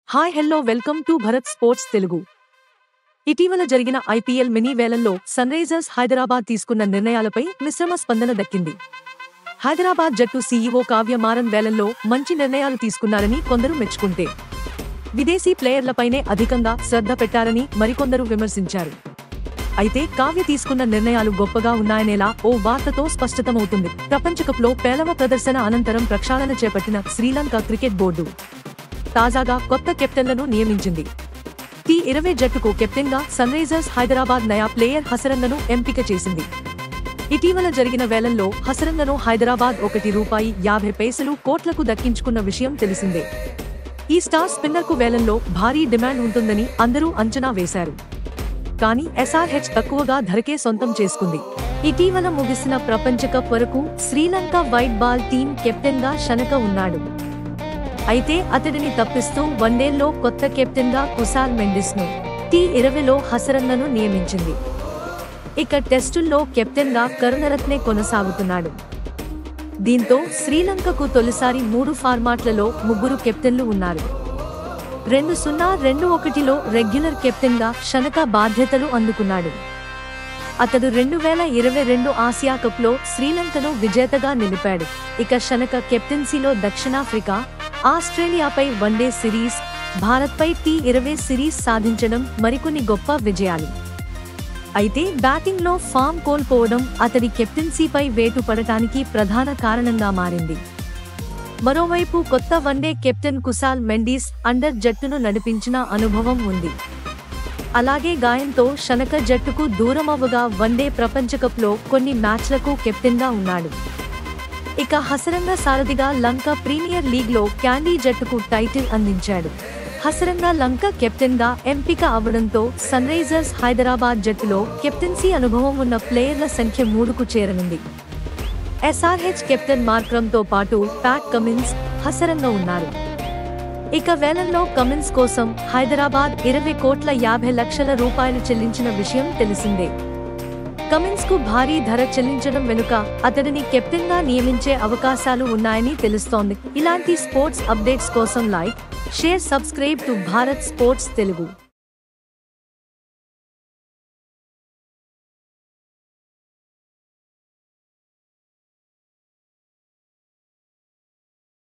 Hi hello welcome to Bharat sports Telugu. ఇటీవల జరిగిన IPL mini వేలంలో సన్రైజర్స్ హైదరాబాద్ తీసుకున్న నిర్ణయాలపై మిశ్రమ స్పందన దక్కింది. హైదరాబాద్ జట్టు సీఈఓ కావ్య మారన్ వేలంలో మంచి నిర్ణయాలు తీసుకున్నారని కొందరు మెచ్చుకుంటే, విదేశీ ప్లేయర్లపైనే అధికంగా శ్రద్ధ పెట్టారని మరికొందరు విమర్శించారు. అయితే కావ్య తీసుకున్న నిర్ణయాలు గొప్పగా ఉన్నాయనేలా ఓ వార్తతో స్పష్టతమవుతుంది. ప్రపంచకప్లో పేలవ ప్రదర్శన అనంతరం ప్రక్షాళన చేపట్టిన శ్రీలంక క్రికెట్ బోర్డు తాజాగా కొత్త కెప్టెన్లను నియమించింది. టీ20 జట్టుకు కెప్టెన్గా సన్రైజర్స్ హైదరాబాద్ నయా ప్లేయర్ హసరంగను ఎంపిక చేసింది. ఇటీవల జరిగిన వేలంలో హసరంగను హైదరాబాద్ ₹1.50 కోట్లకు దక్కించుకున్న విషయం తెలిసిందే. ఈ స్టార్ స్పిన్నర్కు వేలంలో భారీ డిమాండ్ ఉంటుందని అందరూ అంచనా వేశారు. కానీ ఎస్ఆర్హెచ్ తక్కువగా ధరకే సొంతం చేసుకుంది. ఇటీవల ముగిసిన ప్రపంచకప్ వరకు శ్రీలంక వైట్ బాల్ టీం కెప్టెన్గా షనక ఉన్నాడు. అయితే అతడిని తప్పిస్తూ వన్డేల్లో కొత్త కెప్టెన్గా కుశాల్ మెండిస్ను, టీ20లో హసరంగను నియమించింది. ఇక టెస్టుల్లో కెప్టెన్గా కరుణరత్నే కొనసాగుతున్నాడు. దీంతో శ్రీలంకకు తొలిసారి 3 ఫార్మాట్లలో 3 కెప్టెన్లు ఉన్నారు. 2021లో రెగ్యులర్ కెప్టెన్గా షనక బాధ్యతలు అందుకున్నాడు. అతడు 2022 ఆసియా కప్లో శ్రీలంకను విజేతగా నిలిపాడు. ఇక షనక కెప్టెన్సీలో దక్షిణాఫ్రికా, ఆస్ట్రేలియాపై వన్డే సిరీస్, భారత్పై టీ20 సిరీస్ సాధించడం మరికొన్ని గొప్ప విజయాలు. అయితే బ్యాటింగ్లో ఫామ్ కోల్పోవడం అతడి కెప్టెన్సీపై వేటు పడటానికి ప్రధాన కారణంగా మారింది. మరోవైపు కొత్త one day captain Kusal Mendis under జట్టును నడిపించిన అనుభవం ఉంది. అలాగే గాయంతో షనక జట్టుకు దూరమవ్వగా వన్డే ప్రపంచకప్లో కొన్ని మ్యాచ్లకు కెప్టెన్గా ఉన్నాడు. ఇక హసరంగ సారథిగా లంక ప్రీమియర్ లీగ్లో క్యాండీ జట్టుకు టైటిల్ అందించాడు. హసరంగ లంక కెప్టెన్గా ఎంపిక అవ్వడంతో సన్రైజర్స్ హైదరాబాద్ జట్టులో కెప్టెన్సీ అనుభవం ఉన్న ప్లేయర్ల సంఖ్య 3కు చేరనుంది. ఎస్ఆర్హెచ్ కెప్టెన్ మార్క్రమ్తో పాటు ప్యాట్ కమిన్స్, హసరంగ ఉన్నారు. ఇక వేలంలో కమిన్స్ కోసం హైదరాబాద్ ₹20.50 చెల్లించిన విషయం తెలిసిందే. కమిన్స్ కు భారీ ధర చెల్లించడం వెనుక అతడిని కెప్టెన్ గా నియమించే అవకాశాలు ఉన్నాయని తెలుస్తోంది. ఇలాంటి స్పోర్ట్స్ అప్డేట్స్ కోసం like, share, subscribe to Bharat sports Telugu.